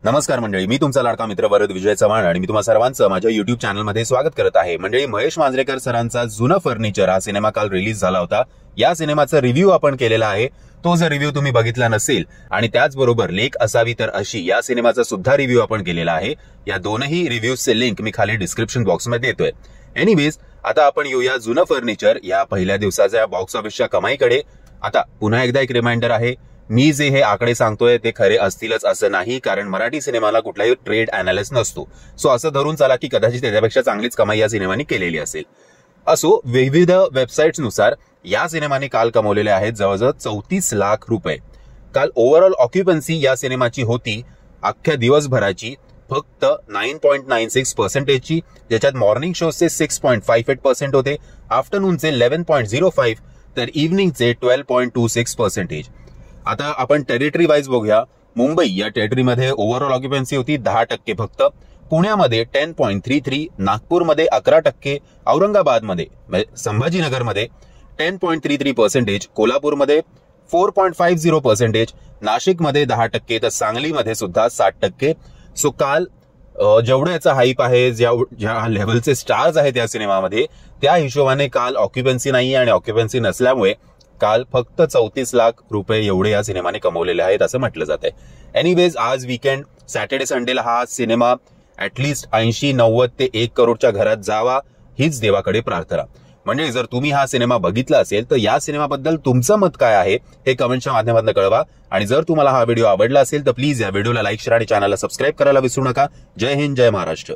नमस्कार मंडळी, मी तुमचा लाडका मित्र वरद विजय चव्हाण आणि मी तुम्हा सर्वांचं माझ्या युट्यूब चॅनलमध्ये स्वागत करत आहे। मंडळी, महेश मांजरेकर सरांचा जुनं फर्निचर हा सिनेमा काल रिलीज झाला होता। या सिनेमाचा रिव्ह्यू आपण केलेला आहे। तो जर रिव्ह्यू तुम्ही बघितला नसेल आणि त्याचबरोबर लेख असावी तर अशी या सिनेमाचा सुद्धा रिव्ह्यू आपण केलेला आहे। या दोनही रिव्ह्यूजचे लिंक मी खाली डिस्क्रिप्शन बॉक्समध्ये देतोय। एनिवेज, आता आपण येऊया जुनं फर्निचर या पहिल्या दिवसाच्या बॉक्स ऑफिसच्या कमाईकडे। आता पुन्हा एकदा एक रिमाइंडर आहे, मी जे हे आकडे सांगतोय ते खरे असतीलच असं नाही, कारण मराठी सिनेमाला कुठलाही ट्रेड अनालिस्ट नसतो। सो असं धरून चला की कदाचित त्याच्यापेक्षा चांगलीच कमाई या सिनेमाने केलेली असेल। असो, विविध वेबसाईट्सनुसार या सिनेमाने काल कमवलेले आहेत जवळजवळ 34 लाख रुपये। काल ओव्हरऑल ऑक्युपन्सी या सिनेमाची होती अख्ख्या दिवसभराची फक्त 9.96% ची, ज्याच्यात मॉर्निंग शोचे 6.58% होते, आफ्टरनूनचे 11.05 तर इव्हनिंगचे 12.26%। आता आपण टेरिटरी वाईज बघूया। मुंबई या टेरिटरीमध्ये ओव्हरऑल ऑक्युपन्सी होती 10% फक्त, पुण्यामध्ये 10.33, नागपूरमध्ये 11%, औरंगाबादमध्ये संभाजीनगरमध्ये 10.33%, कोल्हापूरमध्ये 4.50%, नाशिकमध्ये 10% तर सांगलीमध्ये सुद्धा 60%। सो काल जेवढं याचा हाईप आहे, ज्या लेव्हलचे स्टार्स आहेत या सिनेमामध्ये, त्या हिशोबाने काल ऑक्युपन्सी नाही आणि ऑक्युपन्सी नसल्यामुळे काल फक्त 34 लाख रुपये एवढे या सिनेमाने कमवलेले आहेत असं म्हटलं जात आहे। एनिवेज, आज वीकेंड सॅटर्डे संडेला हा सिनेमा ऍटलीस्ट 80-90 ते 1 करोडच्या घरात जावा हीच देवाकडे प्रार्थना। म्हणजे जर तुम्ही हा सिनेमा बघितला असेल तर या सिनेमाबद्दल तुमचं मत काय आहे हे कमेंटच्या माध्यमातून कळवा। आणि जर तुम्हाला हा व्हिडिओ आवडला असेल तर प्लीज या व्हिडिओला लाईक, शेअर आणि चॅनलला सबस्क्राईब करायला विसरू नका। जय हिंद, जय महाराष्ट्र।